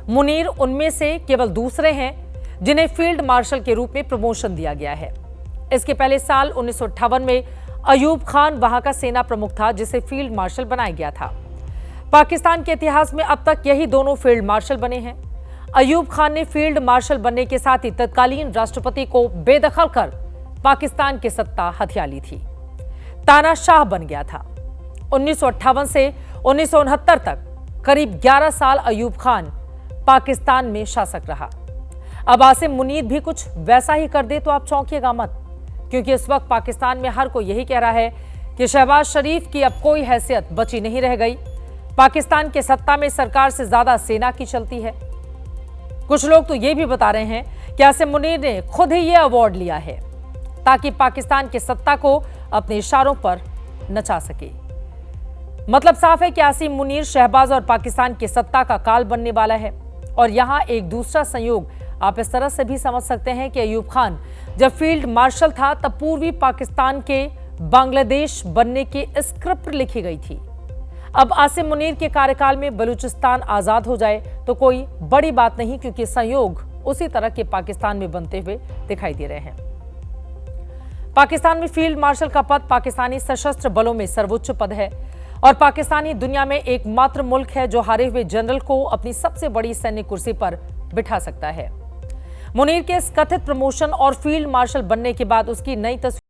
मुनीर उनमें से केवल दूसरे हैं जिन्हें फील्ड मार्शल के रूप में प्रमोशन दिया गया है। इसके पहले साल 1958 में अयूब खान वहां का सेना प्रमुख था, जिसे फील्ड मार्शल बनाया गया था। पाकिस्तान के इतिहास में अब तक यही दोनों फील्ड मार्शल बने हैं। अयूब खान ने फील्ड मार्शल बनने के साथ ही तत्कालीन राष्ट्रपति को बेदखल कर पाकिस्तान की सत्ता हथिया ली थी। तानाशाह बन गया था। 1958 से 1969 तक करीब 11 साल अयूब खान पाकिस्तान में शासक रहा। अब आसिम मुनीर भी कुछ वैसा ही कर दे तो आप चौंकिएगा मत, क्योंकि इस वक्त पाकिस्तान में हर कोई यही कह रहा है कि शहबाज शरीफ की अब कोई हैसियत बची नहीं रह गई। पाकिस्तान के सत्ता में सरकार से ज्यादा सेना की चलती है। कुछ लोग तो ये भी बता रहे हैं कि आसिम मुनीर ने खुद ही ये अवार्ड लिया है ताकि पाकिस्तान की सत्ता को अपने इशारों पर नचा सके। मतलब साफ है कि आसिम मुनीर शहबाज और पाकिस्तान की सत्ता का काल बनने वाला है। और यहां एक दूसरा संयोग आप इस तरह से भी समझ सकते हैं कि अयूब खान जब फील्ड मार्शल था तब पूर्वी पाकिस्तान के बांग्लादेश बनने की स्क्रिप्ट लिखी गई थी। अब आसिम मुनीर के कार्यकाल में बलूचिस्तान आजाद हो जाए तो कोई बड़ी बात नहीं, क्योंकि संयोग उसी तरह के पाकिस्तान में बनते हुए दिखाई दे रहे हैं। पाकिस्तान में फील्ड मार्शल का पद पाकिस्तानी सशस्त्र बलों में सर्वोच्च पद है और पाकिस्तानी दुनिया में एकमात्र मुल्क है जो हारे हुए जनरल को अपनी सबसे बड़ी सैन्य कुर्सी पर बिठा सकता है। मुनीर के इस कथित प्रमोशन और फील्ड मार्शल बनने के बाद उसकी नई तस्वीर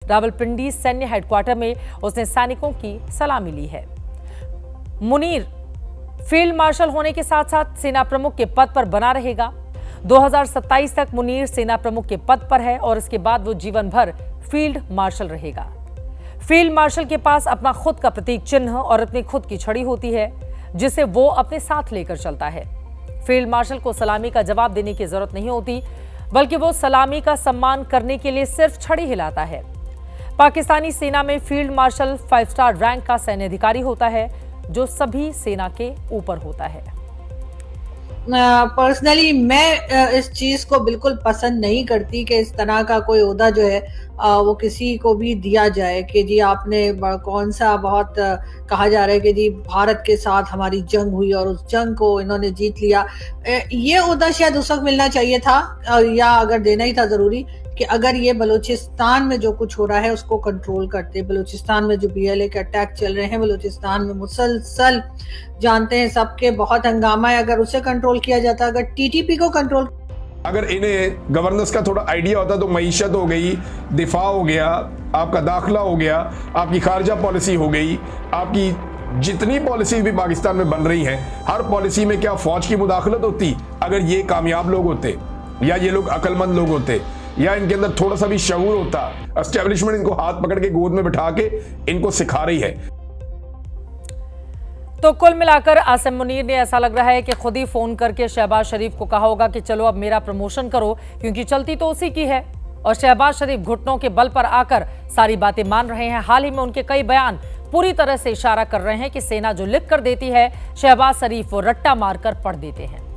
रावलपिंडी सैन्य हेडक्वार्टर में उसने सैनिकों की सलामी ली है। मुनीर फील्ड मार्शल होने के साथ साथ सेना प्रमुख के पद पर बना रहेगा। 2027 तक मुनीर सेना प्रमुख के पद पर है और इसके बाद वो जीवन भर फील्ड मार्शल रहेगा। फील्ड मार्शल के पास अपना खुद का प्रतीक चिन्ह और अपनी खुद की छड़ी होती है जिसे वो अपने साथ लेकर चलता है। फील्ड मार्शल को सलामी का जवाब देने की जरूरत नहीं होती, बल्कि वो सलामी का सम्मान करने के लिए सिर्फ छड़ी हिलाता है। पाकिस्तानी सेना में फील्ड मार्शल 5 स्टार रैंक का सैन्य अधिकारी होता है जो सभी सेना के ऊपर होता है। पर्सनली मैं इस चीज को बिल्कुल पसंद नहीं करती कि इस तरह का कोई ओहदा जो है वो किसी को भी दिया जाए कि जी आपने कौन सा बहुत कहा जा रहा है कि जी भारत के साथ हमारी जंग हुई और उस जंग को इन्होंने जीत लिया। ये ओहदा शायद उस वक्त मिलना चाहिए था, या अगर देना ही था जरूरी कि अगर ये बलूचिस्तान में जो कुछ हो रहा है उसको कंट्रोल करते। बलूचिस्तान में जो BLA के अटैक चल रहे हैं, बलूचिस्तान में मुसलसल जानते हैं सबके बहुत हंगामा है, अगर उसे कंट्रोल किया जाता, अगर TTP को कंट्रोल, अगर इन्हें गवर्नेंस का थोड़ा आइडिया होता तो मईशत हो गई, दिफा हो गया, आपका दाखिला हो गया, आपकी खारजा पॉलिसी हो गई, आपकी जितनी पॉलिसी भी पाकिस्तान में बन रही हैं, हर पॉलिसी में क्या फौज की मुदाखलत होती अगर ये कामयाब लोग होते, या ये लोग अक्लमंद लोग होते, या इनके अंदर थोड़ा सा भी शऊर होता। एस्टेब्लिशमेंट इनको हाथ पकड़ के गोद में बिठा के इनको सिखा रही है। तो कुल मिलाकर आसिम मुनीर ने ऐसा लग रहा है कि खुद ही फोन करके शहबाज शरीफ को कहा होगा कि चलो अब मेरा प्रमोशन करो, क्योंकि चलती तो उसी की है। और शहबाज शरीफ घुटनों के बल पर आकर सारी बातें मान रहे हैं। हाल ही में उनके कई बयान पूरी तरह से इशारा कर रहे हैं कि सेना जो लिख कर देती है शहबाज शरीफ वो रट्टा मारकर पढ़ देते हैं।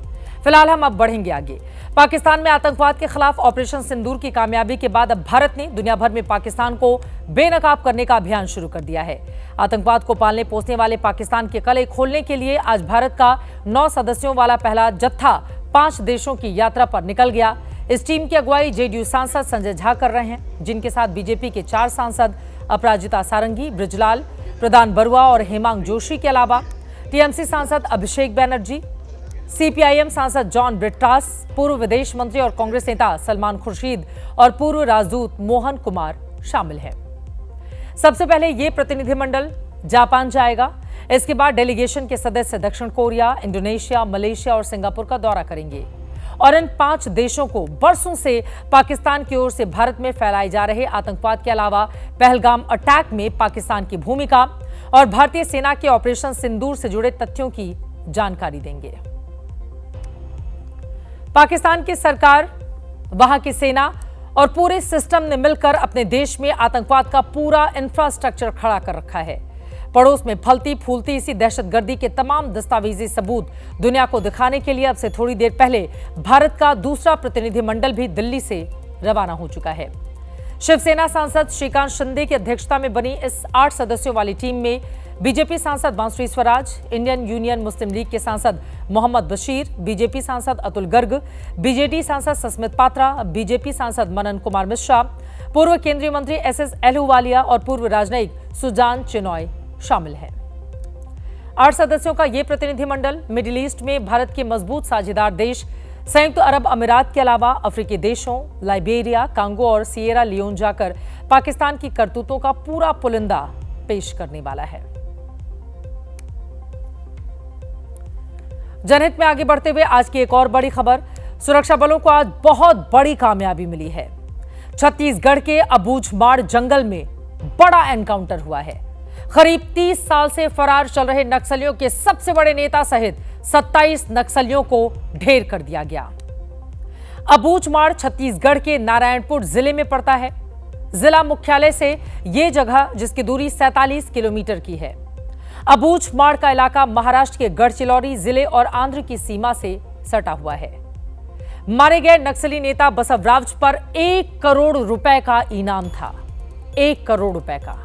फिलहाल हम अब बढ़ेंगे आगे। पाकिस्तान में आतंकवाद के खिलाफ ऑपरेशन सिंदूर की कामयाबी के बाद अब भारत ने दुनिया भर में पाकिस्तान को बेनकाब करने का अभियान शुरू कर दिया है। आतंकवाद को पालने पोसने वाले पाकिस्तान के कले खोलने के लिए आज भारत का 9 सदस्यों वाला पहला जत्था 5 देशों की यात्रा पर निकल गया। इस टीम की अगुवाई JDU सांसद संजय झा कर रहे हैं, जिनके साथ बीजेपी के 4 सांसद अपराजिता सारंगी, बृजलाल, प्रदान बरुआ और हेमांग जोशी के अलावा TMC सांसद अभिषेक बैनर्जी, CPIM सांसद जॉन ब्रिटास, पूर्व विदेश मंत्री और कांग्रेस नेता सलमान खुर्शीद और पूर्व राजदूत मोहन कुमार शामिल हैं। सबसे पहले ये प्रतिनिधिमंडल जापान जाएगा। इसके बाद डेलीगेशन के सदस्य दक्षिण कोरिया, इंडोनेशिया, मलेशिया और सिंगापुर का दौरा करेंगे। और इन 5 देशों को बरसों से पाकिस्तान की ओर से भारत में फैलाए जा रहे आतंकवाद के अलावा पहलगाम अटैक में पाकिस्तान की भूमिका और भारतीय सेना के ऑपरेशन सिंदूर से जुड़े तथ्यों की जानकारी देंगे। पाकिस्तान की सरकार, वहां की सेना और पूरे सिस्टम ने मिलकर अपने देश में आतंकवाद का पूरा इंफ्रास्ट्रक्चर खड़ा कर रखा है। पड़ोस में फलती फूलती इसी दहशतगर्दी के तमाम दस्तावेजी सबूत दुनिया को दिखाने के लिए अब से थोड़ी देर पहले भारत का दूसरा प्रतिनिधिमंडल भी दिल्ली से रवाना हो चुका है। शिवसेना सांसद श्रीकांत शिंदे की अध्यक्षता में बनी इस 8 सदस्यों वाली टीम में बीजेपी सांसद बांसुरी स्वराज, इंडियन यूनियन मुस्लिम लीग के सांसद मोहम्मद बशीर, बीजेपी सांसद अतुल गर्ग, बीजेडी सांसद सस्मित पात्रा, बीजेपी सांसद मनन कुमार मिश्रा, पूर्व केंद्रीय मंत्री SS अहलूवालिया और पूर्व राजनयिक सुजान चिनॉय शामिल हैं। 8 सदस्यों का ये प्रतिनिधिमंडल मिडिल ईस्ट में भारत के मजबूत साझेदार देश संयुक्त अरब अमीरात के अलावा अफ्रीकी देशों लाइबेरिया, कांगो और सिएरा लियोन जाकर पाकिस्तान की करतूतों का पूरा पुलिंदा पेश करने वाला है। जनहित में आगे बढ़ते हुए आज की एक और बड़ी खबर, सुरक्षा बलों को आज बहुत बड़ी कामयाबी मिली है। छत्तीसगढ़ के अबूझमाड़ जंगल में बड़ा एनकाउंटर हुआ है। करीब 30 साल से फरार चल रहे नक्सलियों के सबसे बड़े नेता सहित 27 नक्सलियों को ढेर कर दिया गया। अबूझमाड़ छत्तीसगढ़ के नारायणपुर जिले में पड़ता है। जिला मुख्यालय से यह जगह, जिसकी दूरी 47 किलोमीटर की है। अबूझमाड़ का इलाका महाराष्ट्र के गढ़चिलौरी जिले और आंध्र की सीमा से सटा हुआ है। मारे गए नक्सली नेता बसवराज पर 1 करोड़ रुपए का इनाम था। 1 करोड़ रुपए का।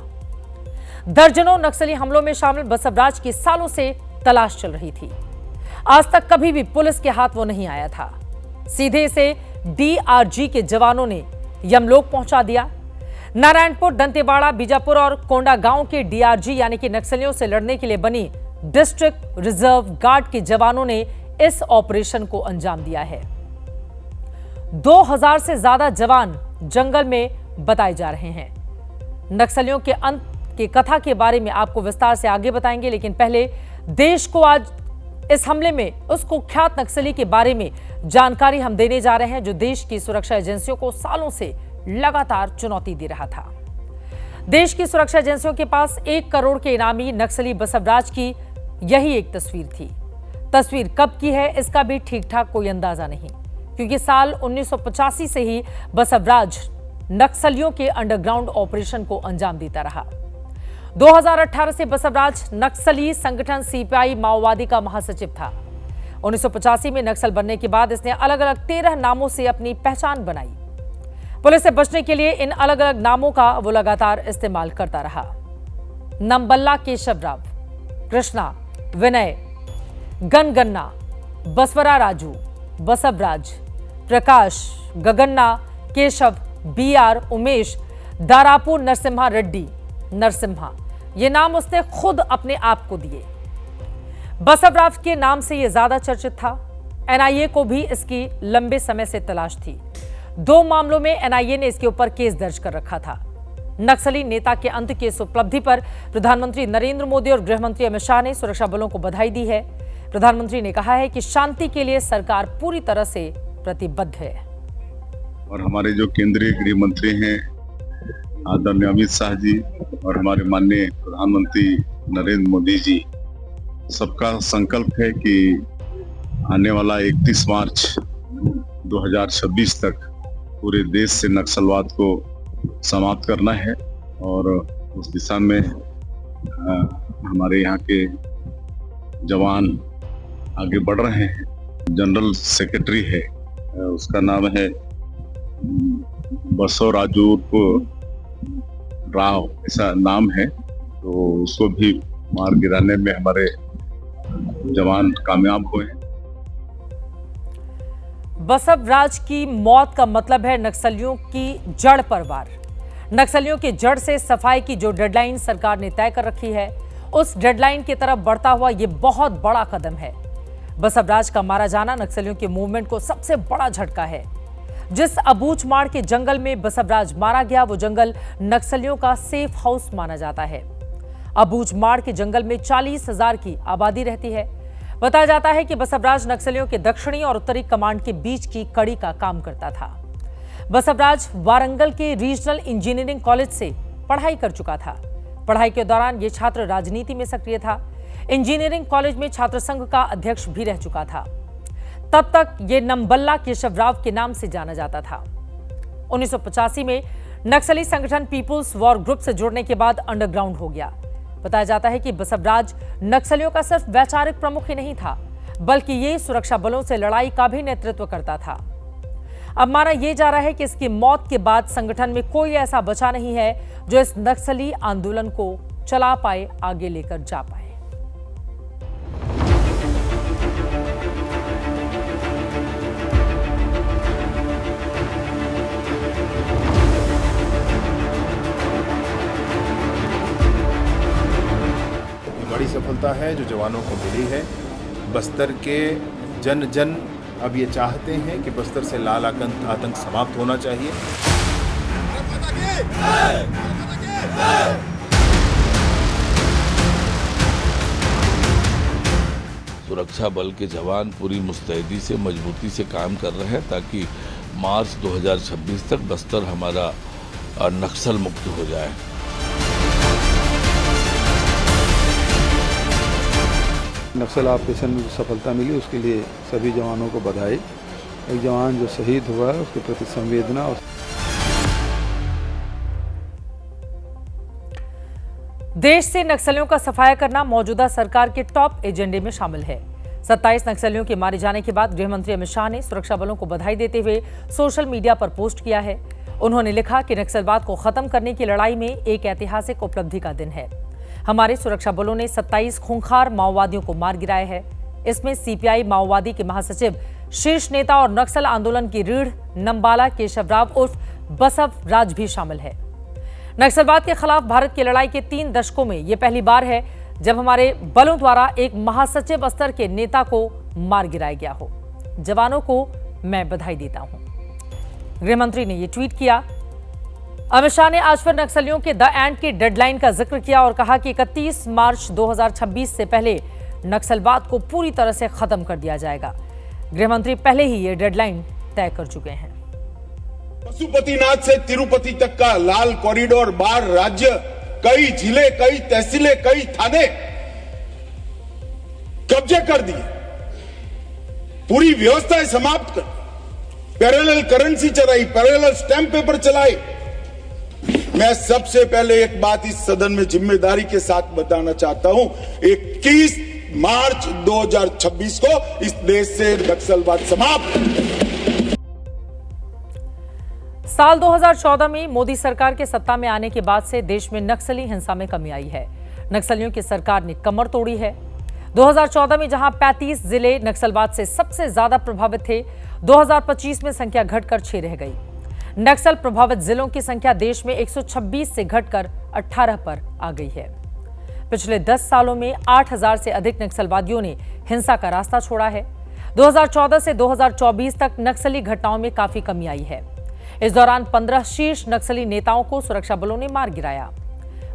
दर्जनों नक्सली हमलों में शामिल बसवराज की सालों से तलाश चल रही थी। आज तक कभी भी पुलिस के हाथ वो नहीं आया था। सीधे से डीआरजी के जवानों ने यमलोक पहुंचा दिया। नारायणपुर, दंतेवाड़ा, बीजापुर और कोंडागांव के डीआरजी यानी कि नक्सलियों से लड़ने के लिए बनी डिस्ट्रिक्ट रिजर्व गार्ड के जवानों ने इस ऑपरेशन को अंजाम दिया है। 2000 से ज्यादा जवान जंगल में बताए जा रहे हैं। नक्सलियों के अंत की कथा के बारे में आपको विस्तार से आगे बताएंगे, लेकिन पहले देश को आज इस हमले में उस कुख्यात नक्सली के बारे में जानकारी हम देने जा रहे हैं जो देश की सुरक्षा एजेंसियों को सालों से लगातार चुनौती दे रहा था। देश की सुरक्षा एजेंसियों के पास 1 करोड़ के इनामी नक्सली बसवराज की यही एक तस्वीर थी। तस्वीर कब की है इसका भी ठीक ठाक कोई अंदाजा नहीं, क्योंकि साल 1985 से ही बसवराज नक्सलियों के अंडरग्राउंड ऑपरेशन को अंजाम देता रहा। 2018 से बसवराज नक्सली संगठन सीपीआई माओवादी का महासचिव था। 1985 में नक्सल बनने के बाद इसने अलग अलग 13 नामों से अपनी पहचान बनाई। पुलिस से बचने के लिए इन अलग अलग नामों का वो लगातार इस्तेमाल करता रहा। नंबल्ला केशवराव, कृष्णा, विनय, गनगन्ना, बसवरा राजू, बसवराज, प्रकाश, गगन्ना, केशव, बीआर, उमेश, दारापू नरसिम्हा रेड्डी, नरसिम्हा, ये नाम उसने खुद अपने आप को दिए। बसवराज के नाम से यह ज्यादा चर्चित था। एनआईए को भी इसकी लंबे समय से तलाश थी। 2 मामलों में एनआईए ने इसके ऊपर केस दर्ज कर रखा था। नक्सली नेता के अंत की इस उपलब्धि पर प्रधानमंत्री नरेंद्र मोदी और गृह मंत्री अमित शाह ने सुरक्षा बलों को बधाई दी है। प्रधानमंत्री ने कहा है कि शांति के लिए सरकार पूरी तरह से प्रतिबद्ध है। और हमारे जो केंद्रीय गृह मंत्री हैं आदरणीय अमित शाह जी और हमारे माननीय प्रधानमंत्री नरेंद्र मोदी जी, सबका संकल्प है कि आने वाला 31 मार्च 2026 तक पूरे देश से नक्सलवाद को समाप्त करना है। और उस दिशा में हमारे यहाँ के जवान आगे बढ़ रहे हैं। जनरल सेक्रेटरी है, उसका नाम है बसवराजू राव, ऐसा नाम है। तो उसको भी मार गिराने में हमारे जवान कामयाब हुए हैं। बसवराज की मौत का मतलब है नक्सलियों की जड़ पर वार। नक्सलियों की जड़ से सफाई की जो डेडलाइन सरकार ने तय कर रखी है, उस डेडलाइन की तरफ बढ़ता हुआ ये बहुत बड़ा कदम है। बसवराज का मारा जाना नक्सलियों के मूवमेंट को सबसे बड़ा झटका है। जिस अबूझमाड़ के जंगल में बसवराज मारा गया, वो जंगल नक्सलियों का सेफ हाउस माना जाता है। अबूझमाड़ के जंगल में 40,000 की आबादी रहती है। बताया जाता है कि बसवराज नक्सलियों के दक्षिणी और उत्तरी कमांड के बीच की कड़ी का काम करता था। बसवराज वारंगल के रीजनल इंजीनियरिंग कॉलेज से पढ़ाई कर चुका था। पढ़ाई के दौरान ये छात्र राजनीति में सक्रिय था। इंजीनियरिंग कॉलेज में छात्र संघ का अध्यक्ष भी रह चुका था। तब तक ये नंबल्ला केशवराव के नाम से जाना जाता था। 1985 में नक्सली संगठन पीपुल्स वॉर ग्रुप से जुड़ने के बाद अंडरग्राउंड हो गया। बताया जाता है कि बसवराज नक्सलियों का सिर्फ वैचारिक प्रमुख ही नहीं था, बल्कि ये सुरक्षा बलों से लड़ाई का भी नेतृत्व करता था। अब माना यह जा रहा है कि इसकी मौत के बाद संगठन में कोई ऐसा बचा नहीं है जो इस नक्सली आंदोलन को चला पाए, आगे लेकर जा पाए। बड़ी सफलता सफलता है जो जवानों को मिली है। बस्तर के जन जन अब ये चाहते हैं कि बस्तर से लाल आतंक समाप्त होना चाहिए। सुरक्षा बल के जवान पूरी मुस्तैदी से मजबूती से काम कर रहे हैं ताकि मार्च 2026 तक बस्तर हमारा नक्सल मुक्त हो जाए। नक्सल ऑपरेशन में जो सफलता मिली उसके लिए सभी जवानों को बधाई। एक जवान जो शहीद हुआ है उसके प्रति संवेदना। देश से नक्सलियों का सफाया करना मौजूदा सरकार के टॉप एजेंडे में शामिल है। 27 नक्सलियों के मारे जाने के बाद गृह मंत्री अमित शाह ने सुरक्षा बलों को बधाई देते हुए सोशल मीडिया पर पोस्ट किया है। उन्होंने लिखा कि नक्सलवाद को खत्म करने की लड़ाई में एक ऐतिहासिक उपलब्धि का दिन है। हमारे सुरक्षा बलों ने 27 खूंखार माओवादियों को मार गिराया है। इसमें सीपीआई माओवादी के महासचिव, शीर्ष नेता और नक्सल आंदोलन की रीढ़ नंबाला केशवराव उर्फ बसव राज भी शामिल है। नक्सलवाद के खिलाफ भारत की लड़ाई के 3 दशकों में यह पहली बार है जब हमारे बलों द्वारा एक महासचिव स्तर के नेता को मार गिराया गया हो। जवानों को मैं बधाई देता हूं। गृह मंत्री ने यह ट्वीट किया। अमित शाह ने आज फिर नक्सलियों के द एंड की डेडलाइन का जिक्र किया और कहा कि 31 मार्च 2026 से पहले नक्सलवाद को पूरी तरह से खत्म कर दिया जाएगा। गृह मंत्री पहले ही ये डेडलाइन तय कर चुके हैं। पशुपतिनाथ से तिरुपति तक का लाल कॉरिडोर, बाढ़ राज्य, कई जिले, कई तहसीलें, कई थाने कब्जे कर दिए, पूरी व्यवस्थाएं समाप्त कर, पैरेलल करेंसी चलाई, पैरेलल स्टैंप पेपर चलाए। मैं सबसे पहले एक बात इस सदन में जिम्मेदारी के साथ बताना चाहता हूं, 21 मार्च 2026 को इस देश से नक्सलवाद समाप्त। साल 2014 में मोदी सरकार के सत्ता में आने के बाद से देश में नक्सली हिंसा में कमी आई है। नक्सलियों की सरकार ने कमर तोड़ी है। 2014 में जहां 35 जिले नक्सलवाद से सबसे ज्यादा प्रभावित थे, 2025 में संख्या घटकर 6 रह गई। नक्सल प्रभावित जिलों की संख्या देश में 126 से घटकर 18 पर आ गई है। पिछले 10 सालों में 8000 से अधिक नक्सलवादियों ने हिंसा का रास्ता छोड़ा है। 2014 से 2024 तक नक्सली घटनाओं में काफी कमी आई है। इस दौरान 15 शीर्ष नक्सली नेताओं को सुरक्षा बलों ने मार गिराया।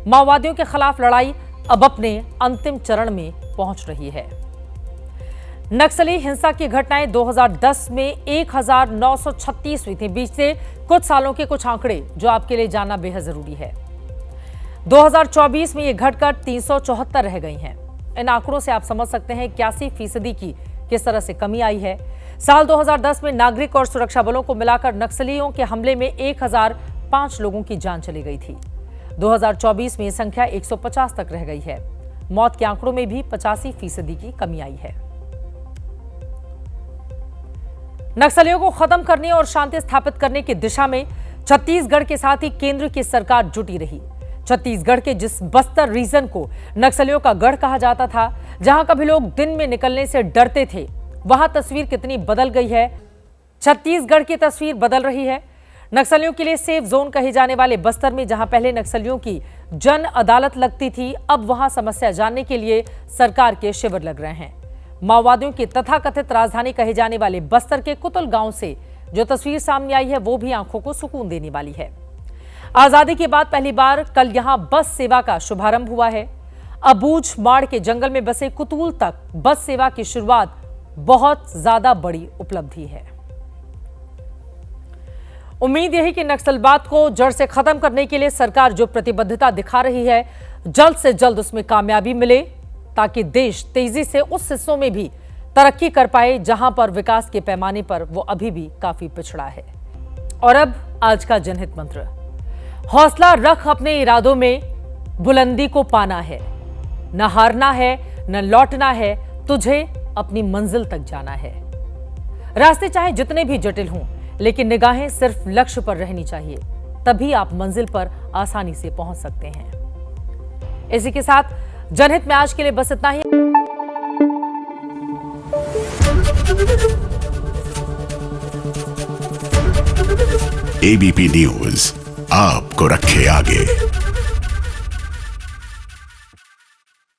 माओवादियों के खिलाफ लड़ाई अब अपने अंतिम चरण में पहुंच रही है। नक्सली हिंसा की घटनाएं 2010 में 1936 हुई थी। बीते कुछ सालों के कुछ आंकड़े जो आपके लिए जानना बेहद जरूरी है। 2024 में ये घटकर 374 रह गई हैं। इन आंकड़ों से आप समझ सकते हैं 81% की किस तरह से कमी आई है। साल 2010 में नागरिक और सुरक्षा बलों को मिलाकर नक्सलियों के हमले में 1005 लोगों की जान चली गई थी। 2024 में यह संख्या 150 तक रह गई है। मौत के आंकड़ों में भी 85% की कमी आई है। नक्सलियों को खत्म करने और शांति स्थापित करने की दिशा में छत्तीसगढ़ के साथ ही केंद्र की सरकार जुटी रही। छत्तीसगढ़ के जिस बस्तर रीजन को नक्सलियों का गढ़ कहा जाता था, जहां कभी लोग दिन में निकलने से डरते थे, वहां तस्वीर कितनी बदल गई है। छत्तीसगढ़ की तस्वीर बदल रही है। नक्सलियों के लिए सेफ जोन कहे जाने वाले बस्तर में जहां पहले नक्सलियों की जन अदालत लगती थी, अब वहां समस्या जानने के लिए सरकार के शिविर लग रहे हैं। माओवादियों की तथाकथित राजधानी कहे जाने वाले बस्तर के कुतुल गांव से जो तस्वीर सामने आई है, वो भी आंखों को सुकून देने वाली है। आजादी के बाद पहली बार कल यहां बस सेवा का शुभारंभ हुआ है। अबूझ माड़ के जंगल में बसे कुतूल तक बस सेवा की शुरुआत बहुत ज्यादा बड़ी उपलब्धि है। उम्मीद यही कि नक्सलवाद को जड़ से खत्म करने के लिए सरकार जो प्रतिबद्धता दिखा रही है, जल्द से जल्द उसमें कामयाबी मिले, ताकि देश तेजी से उस हिस्सों में भी तरक्की कर पाए जहां पर विकास के पैमाने पर वो अभी भी काफी पिछड़ा है। और अब आज का जनहित मंत्र, हौसला रख अपने इरादों में, बुलंदी को पाना है, न हारना है न लौटना है, तुझे अपनी मंजिल तक जाना है। रास्ते चाहे जितने भी जटिल हों, लेकिन निगाहें सिर्फ लक्ष्य पर रहनी चाहिए, तभी आप मंजिल पर आसानी से पहुंच सकते हैं। इसी के साथ जनहित में आज के लिए बस इतना ही। एबीपी न्यूज आपको रखे आगे।